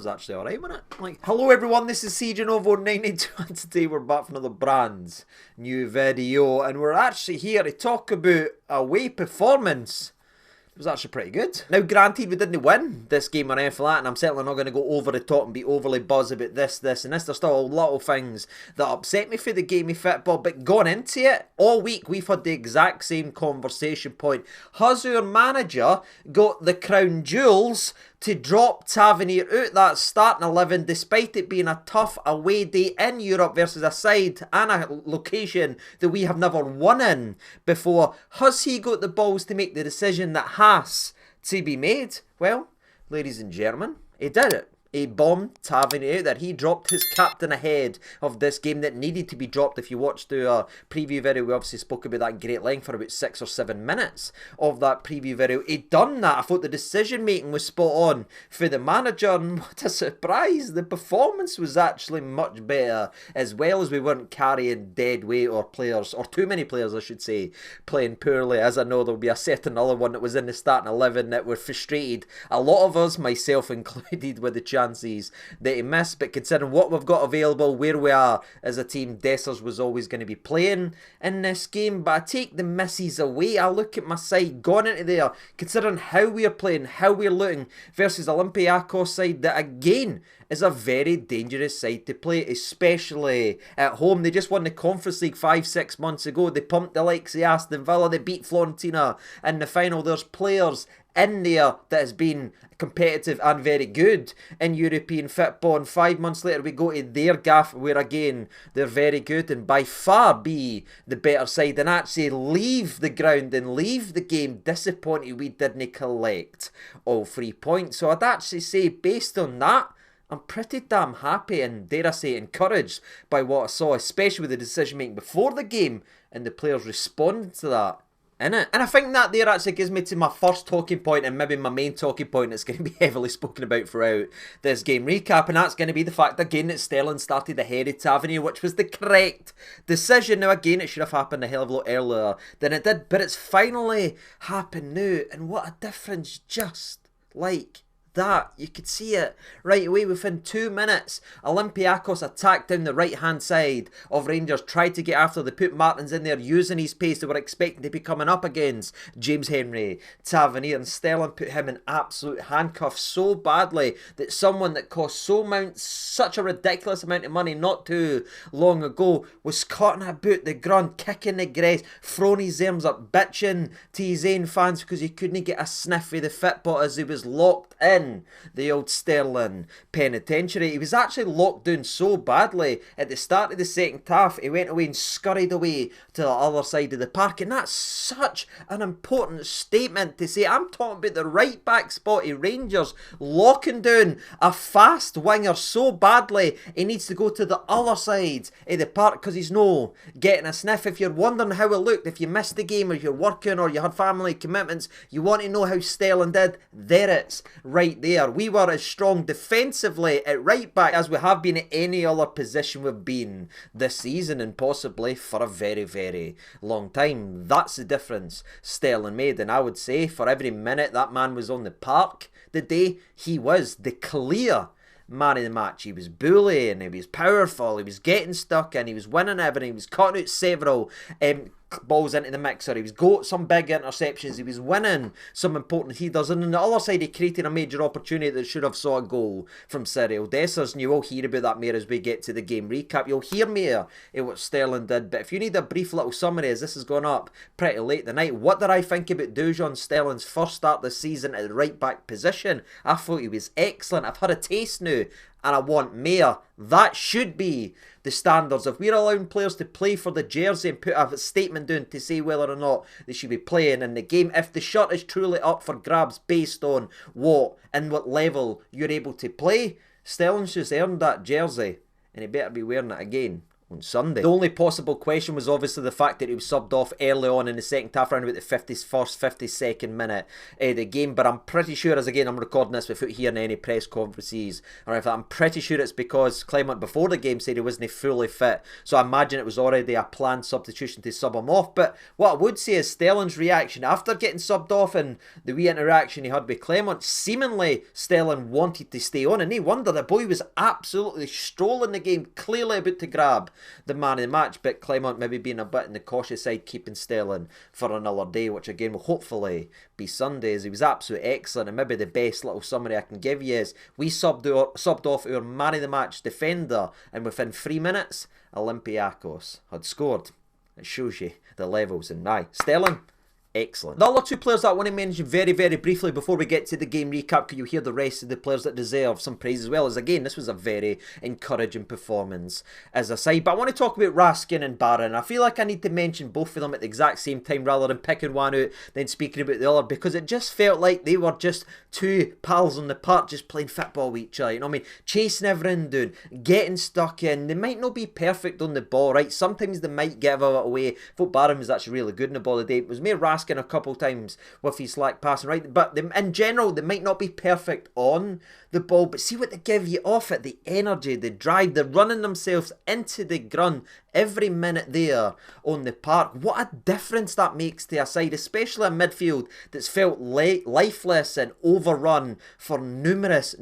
was actually alright, wasn't it? Like, hello everyone, this is CJNovo92 and today we're back for another brand new video and we're actually here to talk about away performance. It was actually pretty good. Now granted we didn't win this game or anything like that, and I'm certainly not going to go over the top and be overly buzzed about this and this. There's still a lot of things that upset me for the game of football, but going into it, all week we've had the exact same conversation point. Has our manager got the crown jewels to drop Tavernier out that starting 11 despite it being a tough away day in Europe versus a side and a location that we have never won in before? Has he got the balls to make the decision that has to be made? Well, ladies and gentlemen, he did it. He bombed Tavernier out there. He dropped his captain ahead of this game that needed to be dropped. If you watched the preview video, we obviously spoke about that great length for about 6 or 7 minutes of that preview video. He'd done that. I thought the decision making was spot on for the manager, and what a surprise. The performance was actually much better, as well as we weren't carrying dead weight or players, or too many players I should say, playing poorly. As I know there'll be a certain other one that was in the starting 11 that were frustrated. A lot of us, myself included, with the chances that he missed, but considering what we've got available, where we are as a team, Dessers was always going to be playing in this game. But I take the misses away, I look at my side going into there, considering how we're playing, how we're looking versus Olympiacos side that again is a very dangerous side to play, especially at home. They just won the Conference League 5-6 months ago. They pumped the likes of Aston Villa, they beat Fiorentina in the final. There's players in there that has been competitive and very good in European football, and 5 months later we go to their gaff where again they're very good and by far be the better side, and actually leave the ground and leave the game disappointed we didn't collect all 3 points. So I'd actually say based on that, I'm pretty damn happy and, dare I say, encouraged by what I saw, especially with the decision making before the game and the players responding to that. And I think that there actually gives me to my first talking point, and maybe my main talking point that's going to be heavily spoken about throughout this game recap, and that's going to be the fact again that Sterling started ahead of Tavernier, which was the correct decision. Now again, it should have happened a hell of a lot earlier than it did, but it's finally happened now, and what a difference just like that. You could see it right away within 2 minutes. Olympiacos attacked down the right hand side of Rangers, tried to get after. They put Martins in there using his pace. They were expecting to be coming up against James Henry, Tavernier, and Sterling put him in absolute handcuffs so badly that someone that cost such a ridiculous amount of money not too long ago was caught in a boot, the grunt, kicking the grass, throwing his arms up, bitching to his own fans because he couldn't get a sniff of the football as he was locked in the old Sterling penitentiary. He was actually locked down so badly at the start of the second half, he went away and scurried away to the other side of the park, and that's such an important statement to say. I'm talking about the right back spot of Rangers locking down a fast winger so badly he needs to go to the other side of the park because he's no getting a sniff. If you're wondering how it looked, if you missed the game or you're working or you had family commitments, you want to know how Sterling did, there it's right there. We were as strong defensively at right back as we have been at any other position we've been this season, and possibly for a very, very long time. That's the difference Sterling made, and I would say for every minute that man was on the park the day, he was the clear man of the match. He was bullying, he was powerful, he was getting stuck in, he was winning everything, he was cutting out several balls into the mixer, he was got some big interceptions, he was winning some important headers, and on the other side he created a major opportunity that should have saw a goal from Cyril Dessers, and you will hear about that more as we get to the game recap. You'll hear more of what Sterling did, but if you need a brief little summary as this has gone up pretty late tonight, what did I think about Dujon Sterling's first start this season at the right back position? I thought he was excellent. I've had a taste now and I want more. That should be the standards. If we're allowing players to play for the jersey and put a statement down to say whether or not they should be playing in the game, if the shirt is truly up for grabs based on what and what level you're able to play, Sterling's just earned that jersey and he better be wearing it again on Sunday. The only possible question was obviously the fact that he was subbed off early on in the second half, around about the 51st, 52nd minute of the game. But I'm pretty sure, as again I'm recording this without hearing any press conferences or anything, I'm pretty sure it's because Clement before the game said he wasn't fully fit. So I imagine it was already a planned substitution to sub him off. But what I would say is Sterling's reaction after getting subbed off and the wee interaction he had with Clement, seemingly Sterling wanted to stay on, and no wonder, the boy was absolutely strolling the game, clearly about to grab the man of the match, but Clement maybe being a bit on the cautious side, keeping Sterling for another day, which again will hopefully be Sundays. He was absolutely excellent, and maybe the best little summary I can give you is we subbed off our man of the match defender, and within 3 minutes Olympiacos had scored. It shows you the levels, and Sterling, excellent. The other two players that I want to mention very, very briefly before we get to the game recap, because you hear the rest of the players that deserve some praise as well, is again, this was a very encouraging performance as a side. But I want to talk about Raskin and Barron. I feel like I need to mention both of them at the exact same time rather than picking one out then speaking about the other, because it just felt like they were just two pals on the park just playing football with each other, you know what I mean, chasing everything down, getting stuck in. They might not be perfect on the ball, right? Sometimes they might give it away. I thought Barron was actually really good in the ball today. It was more Raskin a couple times with his slack passing, right? But in general, they might not be perfect on the ball, but see what they give you off it, the energy, the drive, they're running themselves into the ground every minute there on the park. What a difference that makes to a side, especially a midfield that's felt lifeless and overrun for numerous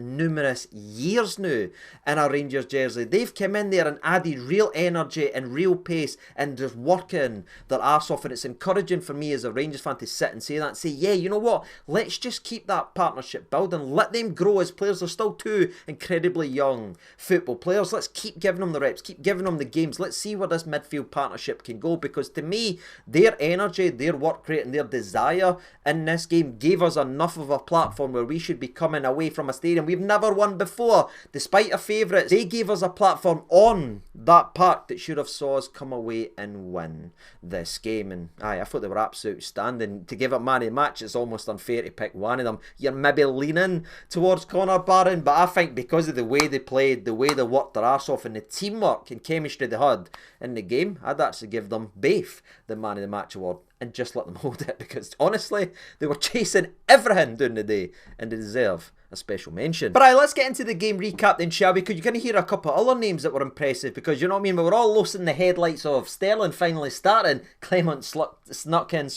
years now in a Rangers jersey. They've come in there and added real energy and real pace and just working their arse off, and it's encouraging for me as a Rangers fan to sit and say that and say, yeah, you know what, let's just keep that partnership building, let them grow as players. They're still two incredibly young football players. Let's keep giving them the reps, keep giving them the games. Let's see where this midfield partnership can go, because to me, their energy, their work rate and their desire in this game gave us enough of a platform where we should be coming away from a stadium we've never won before. Despite our favourites, they gave us a platform on that park that should have saw us come away and win this game. And I thought they were absolutely standing. To give it man of the match, it's almost unfair to pick one of them. You're maybe leaning towards Connor Barron, but I think because of the way they played, the way they worked their arse off and the teamwork and chemistry they had in the game, I'd actually give them both the man of the match award and just let them hold it, because honestly they were chasing everything during the day and they deserve a special mention. But let's get into the game recap then, shall we? Because you're going to hear a couple of other names that were impressive, because you know what I mean, we were all lost in the headlights of Sterling finally starting, Clement snuck in,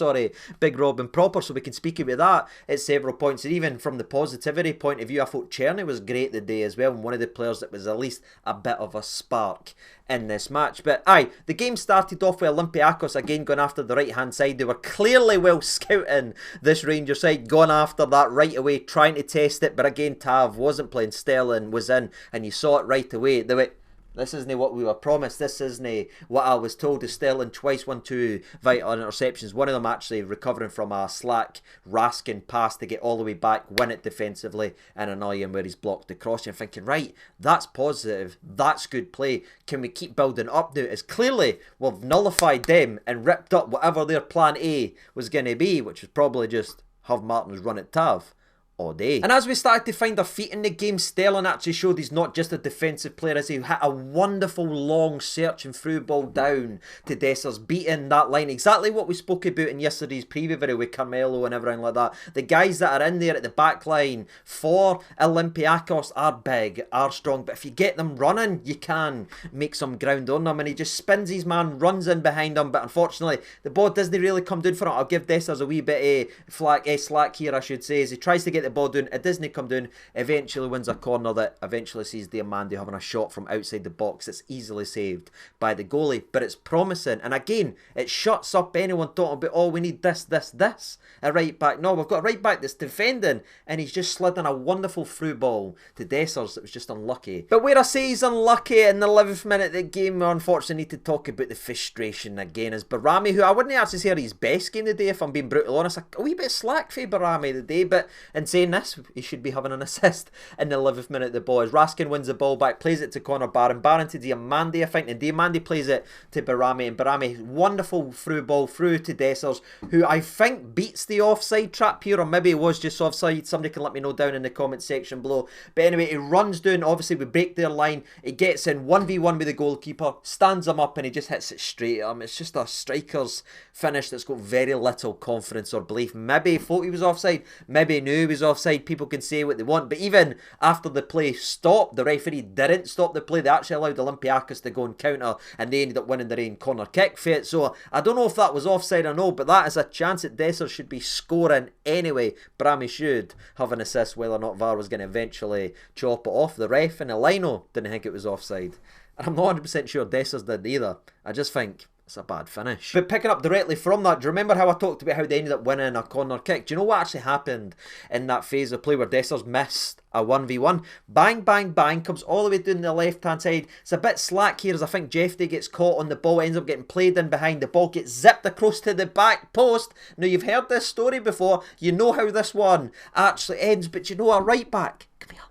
Big Robin proper, so we can speak about that at several points. And even from the positivity point of view, I thought Czerny was great today as well, and one of the players that was at least a bit of a spark in this match. But the game started off with Olympiacos again going after the right hand side. They were clearly well scouting this Rangers side, going after that right away, trying to test it. But again, Tav wasn't playing, Sterling was in, and you saw it right away. They went, this isn't what we were promised. This isn't what I was told. To Sterling twice, 1-2 vital interceptions. One of them actually recovering from a slack Raskin pass to get all the way back, win it defensively, and annoy him where he's blocked the cross. You're thinking, right, that's positive. That's good play. Can we keep building up now? It's clearly we've nullified them and ripped up whatever their plan A was going to be, which was probably just have Martins run at Tav all day. And as we started to find our feet in the game, Sterling actually showed he's not just a defensive player, as he hit a wonderful long searching through ball down to Dessers, beating that line. Exactly what we spoke about in yesterday's preview video with Carmelo and everything like that. The guys that are in there at the back line for Olympiacos are big, are strong, but if you get them running, you can make some ground on them. And he just spins his man, runs in behind him, but unfortunately the ball doesn't really come down for it. I'll give Dessers a wee bit of slack here, I should say, as he tries to get the ball down. It doesn't come down, eventually wins a corner that eventually sees Diamandi having a shot from outside the box that's easily saved by the goalie. But it's promising, and again, it shuts up anyone talking about, oh, we need this, a right back. No, we've got a right back that's defending, and he's just slid in a wonderful through ball to Dessers that was just unlucky. But where I say he's unlucky, in the 11th minute of the game, we unfortunately need to talk about the frustration again, as Barami, who I wouldn't actually say his best game today, if I'm being brutally honest. A wee bit slack for Barami today, but in saying this, he should be having an assist in the 11th minute. The ball is Raskin wins the ball back, plays it to Connor Barron. Barron to Diamandi, I think, and Diamandi plays it to Barami, and Barami, wonderful through ball through to Dessers, who I think beats the offside trap here, or maybe it was just offside. Somebody can let me know down in the comment section below. But anyway, he runs down, obviously we break their line, he gets in 1v1 with the goalkeeper, stands him up and he just hits it straight at him. It's just a striker's finish that's got very little confidence or belief. Maybe he thought he was offside, maybe he knew he was offside. People can say what they want, but even after the play stopped, the referee didn't stop the play. They actually allowed Olympiacos to go and counter, and they ended up winning their own corner kick for it. So I don't know if that was offside or no, but that is a chance that Dessers should be scoring anyway. Barami should have an assist, whether or not VAR was going to eventually chop it off. The ref and Elino didn't think it was offside, and I'm not 100% sure Dessers did either. I just think it's a bad finish. But picking up directly from that, do you remember how I talked about how they ended up winning a corner kick? Do you know what actually happened in that phase of play where Dessers missed a 1v1? Bang, bang, bang, comes all the way down the left-hand side. It's a bit slack here as I think Jeffrey gets caught on the ball, ends up getting played in behind. The ball gets zipped across to the back post. Now, you've heard this story before. You know how this one actually ends, but you know, a right back, come here,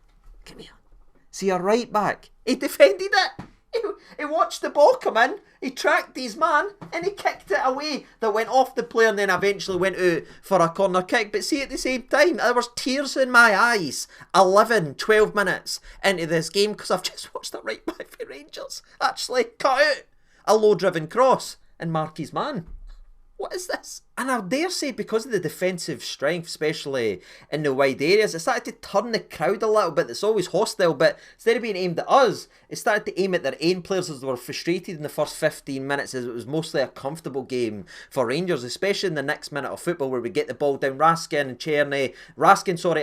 come here. See, a right back, he defended it. He watched the ball come in, he tracked his man, and he kicked it away. That went off the player and then eventually went out for a corner kick. But see, at the same time, there was tears in my eyes 11, 12 minutes into this game because I've just watched a right back for Rangers actually cut out a low-driven cross and mark his man. What is this? And I dare say, because of the defensive strength, especially in the wide areas, it started to turn the crowd a little bit. It's always hostile, but instead of being aimed at us, it started to aim at their own players as they were frustrated in the first 15 minutes, as it was mostly a comfortable game for Rangers, especially in the next minute of football where we get the ball down. Raskin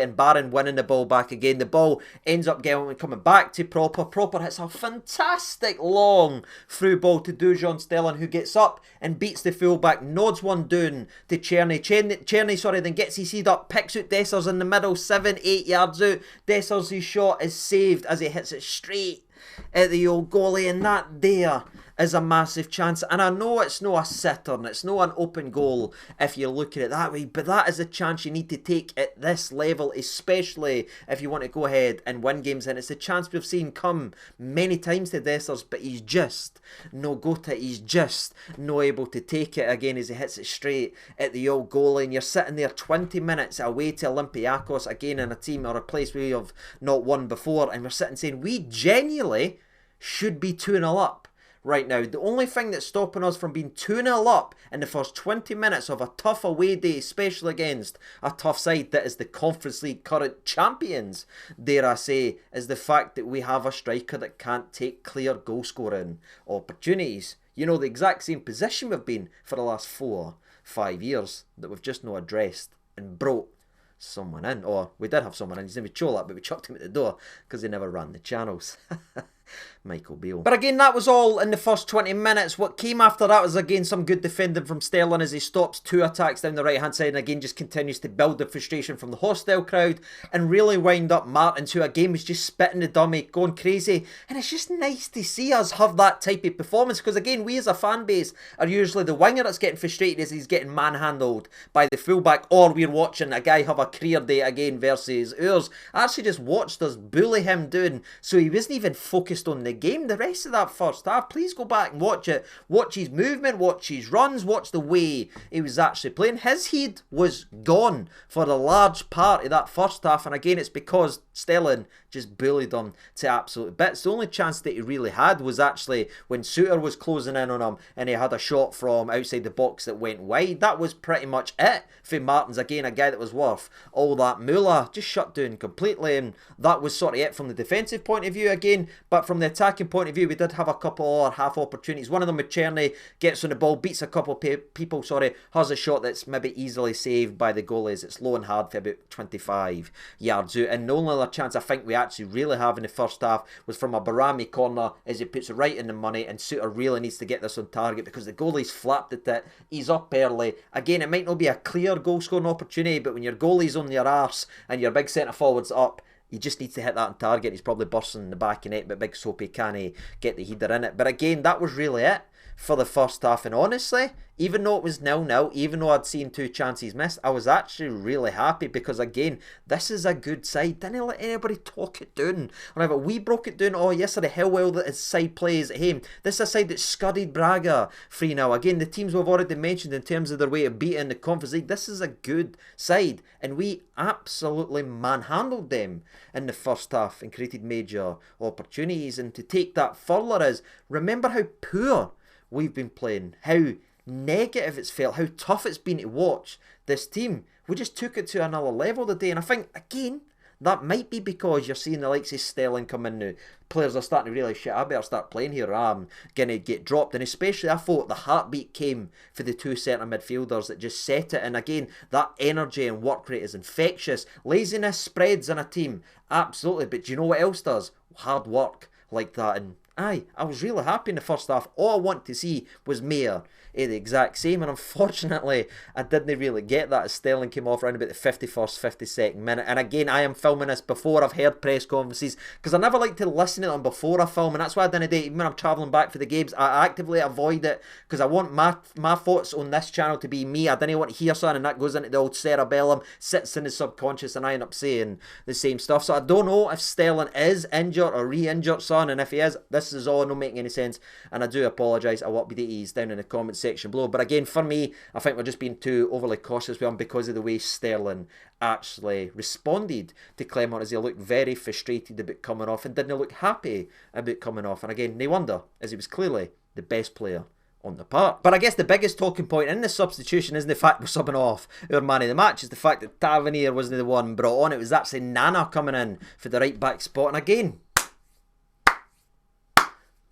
and Barron winning the ball back again. The ball ends up coming back to Proper. Proper hits a fantastic long through ball to Dujon Stellan, who gets up and beats the fullback, nods one down to Czerny. Czerny, then gets his head up, picks out Dessers in the middle, 7-8 yards out. Dessers' shot is saved as he hits it straight at the old goalie, and that there is a massive chance. And I know it's not a sitter and it's not an open goal if you look at it that way, but that is a chance you need to take at this level, especially if you want to go ahead and win games. And it's a chance we've seen come many times to Dessers, but he's just no go to it. He's just no able to take it again as he hits it straight at the old goalie. And you're sitting there 20 minutes away to Olympiacos, again in a team or a place we have not won before, and we're sitting saying we genuinely should be 2-0 up right now. The only thing that's stopping us from being 2-0 up in the first 20 minutes of a tough away day, especially against a tough side that is the Conference League current champions, dare I say, is the fact that we have a striker that can't take clear goal scoring opportunities. You know, the exact same position we've been for the last 4-5 years that we've just not addressed and brought someone in. Or we did have someone in, his name was Chola, but we chucked him at the door because he never ran the channels. Michael Beale. But again, that was all in the first 20 minutes. What came after that was again some good defending from Stellan as he stops 2 attacks down the right hand side and again just continues to build the frustration from the hostile crowd and really wind up Martins, who again was just spitting the dummy, going crazy. And it's just nice to see us have that type of performance, because again, we as a fan base are usually the winger that's getting frustrated as he's getting manhandled by the fullback, or we're watching a guy have a career day again versus ours. I actually just watched us bully him down, so he wasn't even focused on the game the rest of that first half. Please go back and watch it. Watch his movement, watch his runs, watch the way he was actually playing. His head was gone for a large part of that first half, and again it's because Stellan just bullied him to absolute bits. The only chance that he really had was actually when Suter was closing in on him and he had a shot from outside the box that went wide. That was pretty much it for Martins. Again, a guy that was worth all that moolah just shut down completely, and that was sort of it from the defensive point of view again. But from the attacking point of view, we did have a couple of half opportunities. One of them with Czerny, gets on the ball, beats a couple of people, has a shot that's maybe easily saved by the goalies. It's low and hard for about 25 yards out, and the only other chance I think we actually really have in the first half was from a Barami corner as he puts it right in the money, and Suter really needs to get this on target because the goalie's flapped at it. He's up early. Again, it might not be a clear goal scoring opportunity, but when your goalie's on your arse and your big centre forward's up, he just needs to hit that on target. He's probably bursting in the back of net, but big Soapy can't get the header in it. But again, that was really it for the first half, and honestly, even though it was 0-0, even though I'd seen 2 chances missed, I was actually really happy because, again, this is a good side. Didn't let anybody talk it down. Whenever we broke it down, yesterday, how well that his side plays at home. This is a side that scudded Braga 3-0. Again, the teams we've already mentioned in terms of their way of beating the Conference League, this is a good side. And we absolutely manhandled them in the first half and created major opportunities. And to take that further is, remember how poor we've been playing, how negative it's felt, how tough it's been to watch this team. We just took it to another level today, and I think, again, that might be because you're seeing the likes of Sterling come in now. Players are starting to realise, shit, I better start playing here, I'm going to get dropped. And especially I thought the heartbeat came for the 2 centre midfielders that just set it. And again, that energy and work rate is infectious. Laziness spreads in a team, absolutely. But do you know what else does? Hard work like that. And I was really happy in the first half. All I want to see was Mayer the exact same, and unfortunately I didn't really get that as Sterling came off around about the 51st, 52nd minute. And again, I am filming this before I've heard press conferences because I never like to listen to them before I film, and that's why I didn't do it. Even when I'm travelling back for the games, I actively avoid it because I want my thoughts on this channel to be me. I didn't want to hear something and that goes into the old cerebellum, sits in the subconscious, and I end up saying the same stuff. So I don't know if Sterling is injured or re-injured, son, and if he is, this is all not making any sense, and I do apologise. I will be the ease down in the comments section below. But again, for me, I think we're just being too overly cautious with him because of the way Sterling actually responded to Clement, as he looked very frustrated about coming off and didn't look happy about coming off. And again, no wonder, as he was clearly the best player on the park. But I guess the biggest talking point in the substitution isn't the fact we're subbing off our man of the match, it's the fact that Tavernier wasn't the one brought on. It was actually Nana coming in for the right back spot. And again,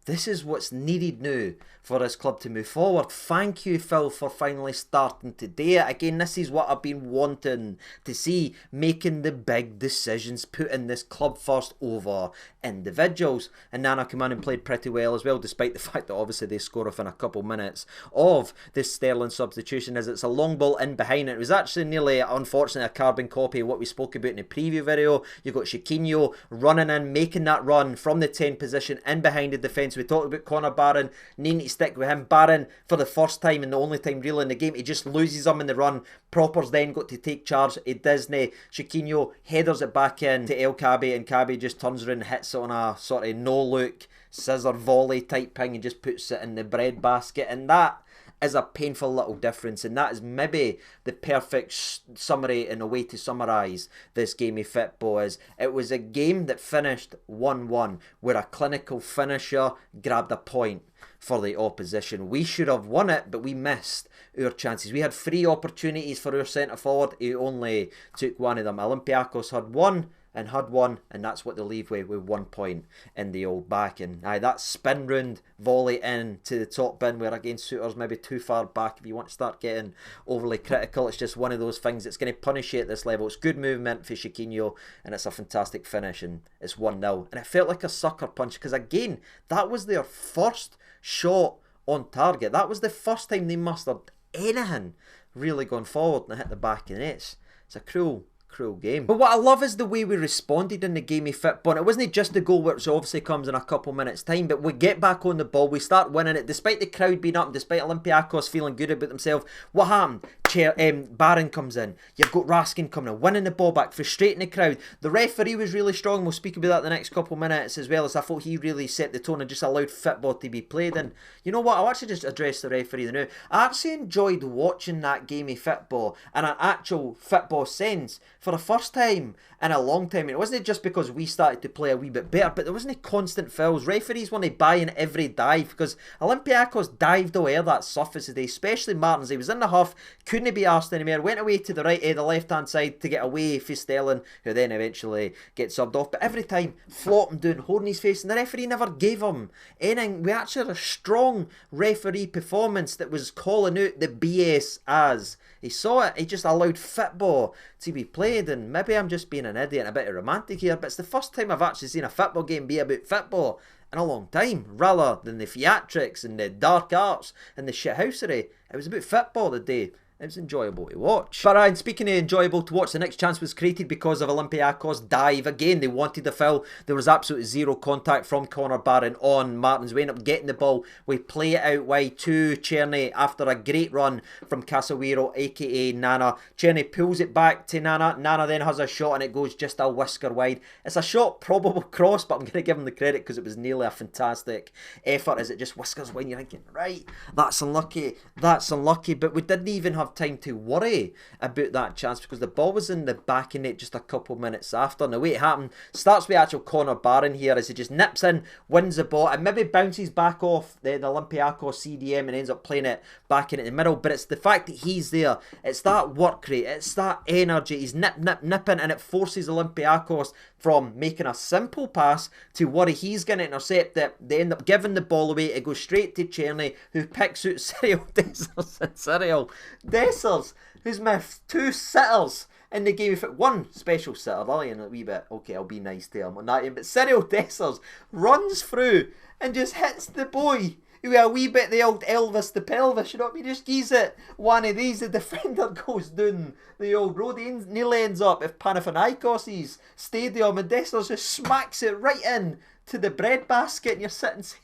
this is what's needed now for this club to move forward. Thank you, Phil, for finally starting to do it. Again, this is what I've been wanting to see, making the big decisions, putting this club first over individuals. And Nana came in and played pretty well as well, despite the fact that obviously they score off in a couple minutes of this Sterling substitution, as it's a long ball in behind it. It was actually nearly, unfortunately, a carbon copy of what we spoke about in the preview video. You've got Chiquinho running in, making that run from the 10 position in behind the defence. We talked about Connor Barron, needing to stick with him. Barron, for the first time and the only time really in the game, he just loses him in the run. Propper's then got to take charge. He doesn't. Chiquinho headers it back in to El Kaabi, and Kaabi just turns around and hits it on a sort of no-look scissor volley type thing and just puts it in the bread basket. And that is a painful little difference, and that is maybe the perfect summary in a way to summarise this game of football. Is it was a game that finished 1-1 where a clinical finisher grabbed a point for the opposition. We should have won it, but we missed our chances. We had 3 opportunities for our centre forward. He only took one of them. Olympiacos had one, and that's what they leave with 1 point in the old back. And that spin round volley in to the top bin, where again Suter's maybe too far back. If you want to start getting overly critical, it's just one of those things that's going to punish you at this level. It's good movement for Chiquinho, and it's a fantastic finish, and it's 1-0. And it felt like a sucker punch, because again, that was their first shot on target. That was the first time they mustered anything really going forward and hit the back of the nets. It's a cruel game. But what I love is the way we responded in the game of football. And it wasn't just the goal, which obviously comes in a couple minutes time, but we get back on the ball, we start winning it, despite the crowd being up, despite Olympiacos feeling good about themselves. What happened? Barron comes in, you've got Raskin coming in, winning the ball back, frustrating the crowd. The referee was really strong. We'll speak about that the next couple minutes as well, as I thought he really set the tone and just allowed football to be played. And you know what, I'll actually just address the referee now. I actually enjoyed watching that game of football in an actual football sense for the first time in a long time. And it wasn't just because we started to play a wee bit better, but there wasn't constant fouls. Referees want to buy in every dive, because Olympiacos dived away that surface today, especially Martins. He was in the half, couldn't be arsed anymore, went away to the the left hand side to get away for Sterling, who then eventually gets subbed off. But every time, flopping down, holding his face, and the referee never gave him anything. We actually had a strong referee performance that was calling out the BS as he saw it. He just allowed football to be played. And maybe I'm just being an idiot and a bit of romantic here, but it's the first time I've actually seen a football game be about football in a long time, rather than the theatrics and the dark arts and the shithousery. It was about football today, It was enjoyable to watch. But and speaking of enjoyable to watch, the next chance was created because of Olympiacos dive. Again, they wanted the foul. There was absolutely zero contact from Connor Barron on Martins. We end up getting the ball. We play it out wide to Czerny after a great run from Casemiro, aka Nana. Czerny pulls it back to Nana. Nana then has a shot and it goes just a whisker wide. It's a shot, probable cross, but I'm going to give him the credit because it was nearly a fantastic effort as it just whiskers wide. You're thinking, right, that's unlucky. That's unlucky. But we didn't even have time to worry about that chance because the ball was in the back of net just a couple minutes after. And the way it happened starts with actual Connor Barron here as he just nips in, wins the ball and maybe bounces back off the Olympiacos CDM and ends up playing it back in the middle. But it's the fact that he's there, it's that work rate, it's that energy. He's nipping and it forces Olympiacos from making a simple pass to worry he's going to intercept it. They end up giving the ball away. It goes straight to Czerny, who picks out Cyril Dessers. And Cyril Dessers, who's missed 2 sitters in the game. If it one special sitter, Lillian a wee bit, okay, I'll be nice to him on that end. But Cyril Dessers runs through and just hits the boy with a wee bit the old Elvis the pelvis, you know what I mean? Just gives it one of these, the defender goes down the old road. He nearly ends up at Panathinaikos' stadium and Dessers just smacks it right in to the bread basket and you're sitting saying,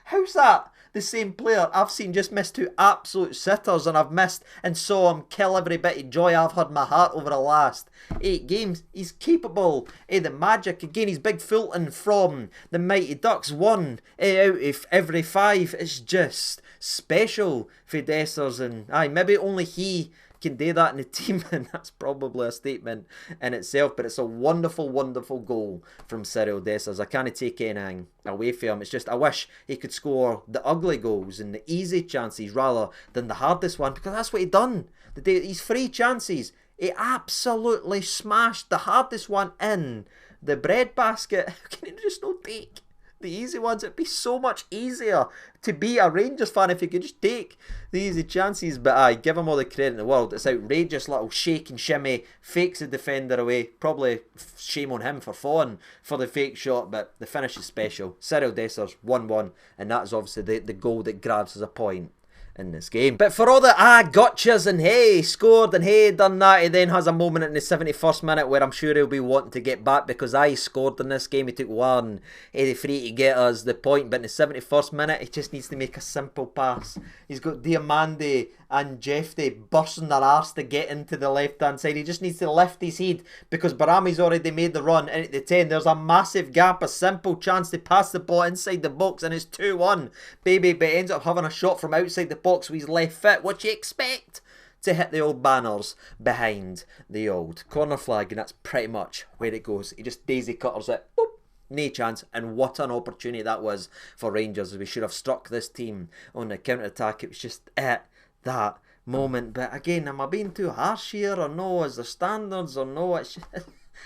how's that the same player I've seen just miss 2 absolute sitters and I've missed and saw him kill every bit of joy I've had in my heart over the last 8 games. He's capable of the magic. Again, he's big Fulton from the Mighty Ducks. 1 out of every 5. It's just special for Dessers, and maybe only he can do that in the team, and that's probably a statement in itself. But it's a wonderful, wonderful goal from Cyril Dessers. I can't take anything away from him. It's just I wish he could score the ugly goals and the easy chances rather than the hardest one, because that's what he done. These 3 chances, he absolutely smashed the hardest one in the bread basket. How can he just not take the easy ones? It'd be so much easier to be a Rangers fan if you could just take the easy chances. But I give him all the credit in the world. It's outrageous little shake and shimmy, fakes the defender away. Probably shame on him for falling for the fake shot, but the finish is special. Cyril Dessers 1-1, and that is obviously the goal that grabs us a point in this game. But for all the gotchas and hey, scored and hey, done that, he then has a moment in the 71st minute where I'm sure he'll be wanting to get back because I scored in this game. He took 1 free to get us the point, but in the 71st minute he just needs to make a simple pass. He's got Diamande and Jeffrey bursting their arse to get into the left hand side. He just needs to lift his head because Barami's already made the run in at the 10. There's a massive gap, a simple chance to pass the ball inside the box, and it's 2-1 baby, but ends up having a shot from outside the box with his left foot. What you expect to hit the old banners behind the old corner flag, and that's pretty much where it goes. He just daisy cutters it, boop, no chance. And what an opportunity that was for Rangers. We should have struck this team on the counter-attack. It was just at that moment. But again, am I being too harsh here or no? Is there standards or no? It's just,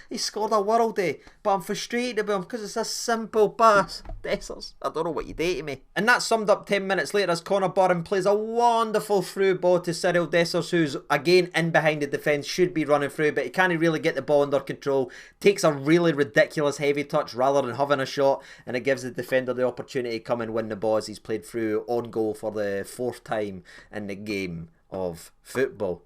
he scored a worldie, but I'm frustrated about him because it's a simple pass. Dessers, I don't know what you do to me. And that summed up 10 minutes later as Connor Barron plays a wonderful through ball to Cyril Dessers, who's again in behind the defence, should be running through, but he can't really get the ball under control. Takes a really ridiculous heavy touch rather than having a shot, and it gives the defender the opportunity to come and win the ball as he's played through on goal for the 4th time in the game of football.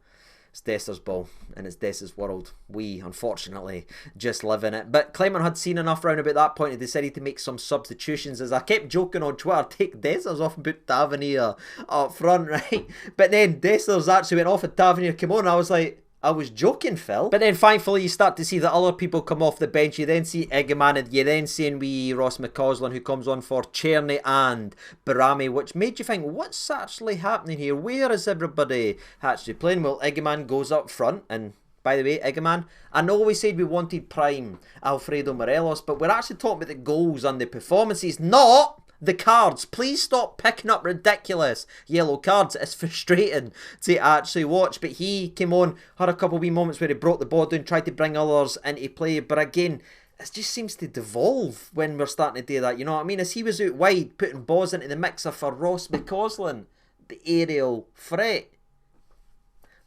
It's Dessers' ball and it's Dessers' world. We, unfortunately, just live in it. But Clement had seen enough round about that point and decided to make some substitutions. As I kept joking on Twitter, take Dessers off and put Tavernier up front, right? But then Dessers actually went off and Tavernier came on. I was like, I was joking, Phil. But then thankfully you start to see that other people come off the bench. You then see Egeman and you then see wee Ross McCausland who comes on for Czerny and Barami, which made you think, what's actually happening here? Where is everybody actually playing? Well, Egeman goes up front, and by the way, Egeman, I know we said we wanted prime Alfredo Morelos, but we're actually talking about the goals and the performances, not the cards. Please stop picking up ridiculous yellow cards. It's frustrating to actually watch. But he came on, had a couple of wee moments where he brought the ball down, tried to bring others into play. But again, it just seems to devolve when we're starting to do that. You know what I mean? As he was out wide, putting balls into the mixer for Ross McCausland, the aerial threat.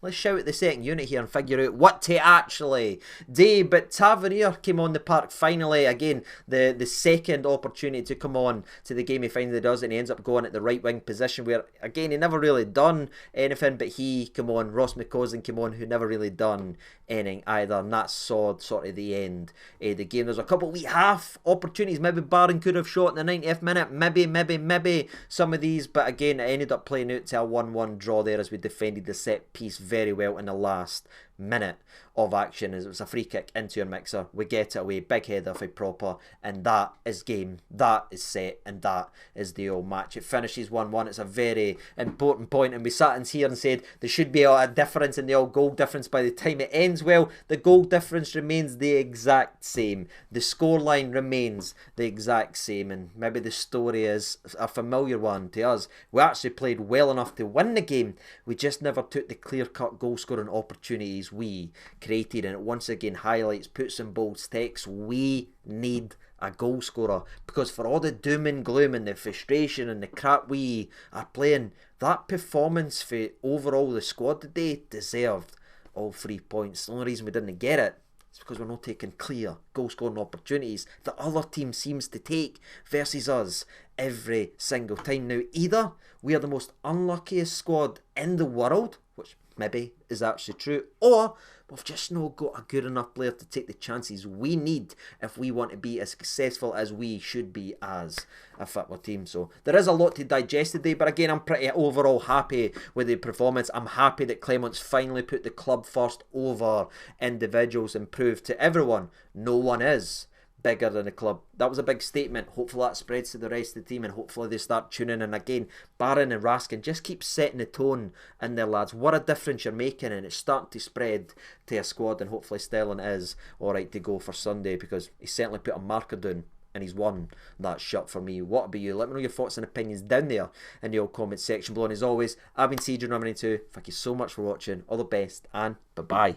Let's shout at the second unit here and figure out what to actually do. But Tavernier came on the park finally. Again, the second opportunity to come on to the game he finally does, and he ends up going at the right wing position where, again, he never really done anything, but he came on. Ross McCausland came on, who never really done anything either, and that saw sort of the end of the game. There's a couple of wee half opportunities. Maybe Barron could have shot in the 90th minute. Maybe some of these, but again, it ended up playing out to a 1-1 draw there as we defended the set piece very well in the last minute of action, as it was a free kick into your mixer. We get it away, big header for proper, and that is game, that is set, and that is the old match. It finishes 1-1. It's a very important point, and we sat in here and said there should be a difference in the old goal difference by the time it ends. Well, the goal difference remains the exact same, the scoreline remains the exact same, and maybe the story is a familiar one to us. We actually played well enough to win the game, we just never took the clear-cut goal scoring opportunities we created, and it once again highlights, puts in bold text, we need a goal scorer, because for all the doom and gloom and the frustration and the crap we are playing, that performance for overall the squad today deserved all 3 points. The only reason we didn't get it is because we're not taking clear goal scoring opportunities that other team seems to take versus us every single time. Now, either we are the most unluckiest squad in the world, which maybe is actually true, or we've just not got a good enough player to take the chances we need if we want to be as successful as we should be as a football team. So there is a lot to digest today, but again, I'm pretty overall happy with the performance. I'm happy that Clement's finally put the club first over individuals and proved to everyone no one is bigger than the club. That was a big statement. Hopefully that spreads to the rest of the team, and hopefully they start tuning in. Again, Barron and Raskin just keep setting the tone in there, lads. What a difference you're making, and it's starting to spread to a squad, and hopefully Sterling is alright to go for Sunday, because he certainly put a marker down and he's won that shot for me. What about you? Let me know your thoughts and opinions down there in the old comment section below, and as always, I've been CJ92. Thank you so much for watching. All the best, and bye bye.